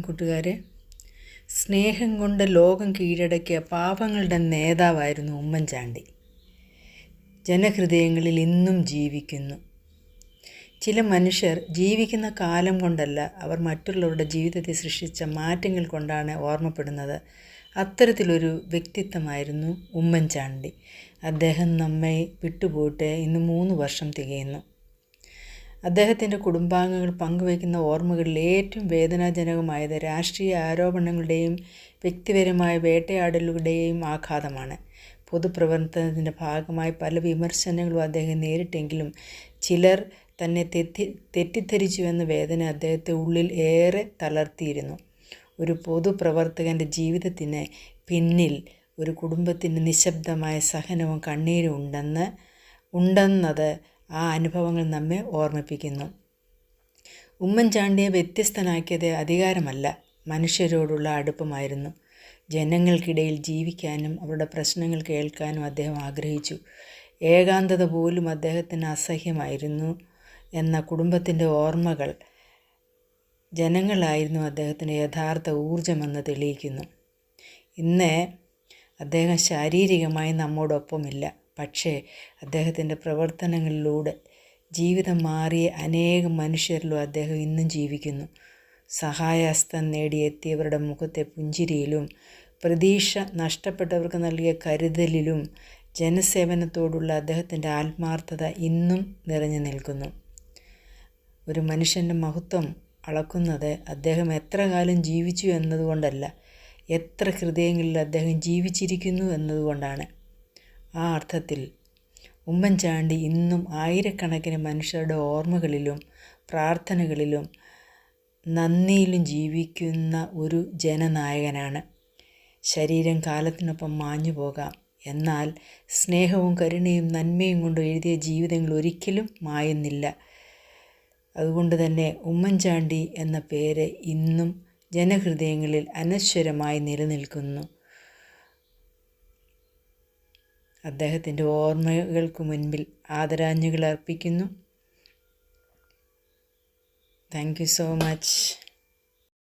കൂട്ടുകാരെ, സ്നേഹം കൊണ്ട് ലോകം കീഴടക്കിയ പാവങ്ങളുടെ നേതാവായിരുന്നു ഉമ്മൻചാണ്ടി. ജനഹൃദയങ്ങളിൽ ഇന്നും ജീവിക്കുന്നു. ചില മനുഷ്യർ ജീവിക്കുന്ന കാലം കൊണ്ടല്ല, അവർ മറ്റുള്ളവരുടെ ജീവിതത്തെ സൃഷ്ടിച്ച മാറ്റങ്ങൾ കൊണ്ടാണ് ഓർമ്മപ്പെടുന്നത്. അത്തരത്തിലൊരു വ്യക്തിത്വമായിരുന്നു ഉമ്മൻചാണ്ടി. അദ്ദേഹം നമ്മെ വിട്ടുപോയിട്ട് ഇന്ന് 3 വർഷം തികയുന്നു. അദ്ദേഹത്തിൻ്റെ കുടുംബാംഗങ്ങൾ പങ്കുവയ്ക്കുന്ന ഓർമ്മകളിൽ ഏറ്റവും വേദനാജനകമായത് രാഷ്ട്രീയ ആരോപണങ്ങളുടെയും വ്യക്തിപരമായ വേട്ടയാടലുകളുടെയും ആഘാതമാണ്. പൊതുപ്രവർത്തനത്തിൻ്റെ ഭാഗമായി പല വിമർശനങ്ങളും അദ്ദേഹം നേരിട്ടെങ്കിലും ചിലർ തന്നെ തെറ്റിദ്ധരിച്ചുവെന്ന വേദന അദ്ദേഹത്തെ ഉള്ളിൽ ഏറെ തളർത്തിയിരുന്നു. ഒരു പൊതുപ്രവർത്തകൻ്റെ ജീവിതത്തിന് പിന്നിൽ ഒരു കുടുംബത്തിൻ്റെ നിശബ്ദമായ സഹനവും കണ്ണീരും ഉണ്ടെന്നത് ആ അനുഭവങ്ങൾ നമ്മെ ഓർമ്മിപ്പിക്കുന്നു. ഉമ്മൻചാണ്ടിയെ വ്യത്യസ്തനാക്കിയത് അധികാരമല്ല, മനുഷ്യരോടുള്ള അടുപ്പമായിരുന്നു. ജനങ്ങൾക്കിടയിൽ ജീവിക്കാനും അവരുടെ പ്രശ്നങ്ങൾ കേൾക്കാനും അദ്ദേഹം ആഗ്രഹിച്ചു. ഏകാന്തത പോലും അദ്ദേഹത്തിന് അസഹ്യമായിരുന്നു എന്ന കുടുംബത്തിൻ്റെ ഓർമ്മകൾ ജനങ്ങളായിരുന്നു അദ്ദേഹത്തിൻ്റെ യഥാർത്ഥ ഊർജമെന്ന് തെളിയിക്കുന്നു. ഇന്ന് അദ്ദേഹം ശാരീരികമായി നമ്മോടൊപ്പമില്ല, പക്ഷേ അദ്ദേഹത്തിൻ്റെ പ്രവർത്തനങ്ങളിലൂടെ ജീവിതം മാറിയ അനേകം മനുഷ്യരിലും അദ്ദേഹം ഇന്നും ജീവിക്കുന്നു. സഹായഹസ്തം നേടിയെത്തിയവരുടെ മുഖത്തെ പുഞ്ചിരിയിലും പ്രതീക്ഷ നഷ്ടപ്പെട്ടവർക്ക് നൽകിയ കരുതലിലും ജനസേവനത്തോടുള്ള അദ്ദേഹത്തിൻ്റെ ആത്മാർത്ഥത ഇന്നും നിറഞ്ഞു നിൽക്കുന്നു. ഒരു മനുഷ്യൻ്റെ മഹത്വം അളക്കുന്നത് അദ്ദേഹം എത്ര കാലം ജീവിച്ചു എന്നതുകൊണ്ടല്ല, എത്ര ഹൃദയങ്ങളിൽ അദ്ദേഹം ജീവിച്ചിരിക്കുന്നു എന്നതുകൊണ്ടാണ്. ആ അർത്ഥത്തിൽ ഉമ്മൻചാണ്ടി ഇന്നും ആയിരക്കണക്കിന് മനുഷ്യരുടെ ഓർമ്മകളിലും പ്രാർത്ഥനകളിലും നന്ദിയിലും ജീവിക്കുന്ന ഒരു ജനനായകനാണ്. ശരീരം കാലത്തിനൊപ്പം മാഞ്ഞു പോകാം, എന്നാൽ സ്നേഹവും കരുണയും നന്മയും കൊണ്ട് എഴുതിയ ജീവിതങ്ങൾ ഒരിക്കലും മായുന്നില്ല. അതുകൊണ്ട് തന്നെ ഉമ്മൻചാണ്ടി എന്ന പേര് ഇന്നും ജനഹൃദയങ്ങളിൽ അനശ്വരമായി നിലനിൽക്കുന്നു. അദ്ദേഹത്തിൻ്റെ ഓർമ്മകൾക്ക് മുൻപിൽ ആദരാഞ്ജലികൾ അർപ്പിക്കുന്നു. Thank you so much.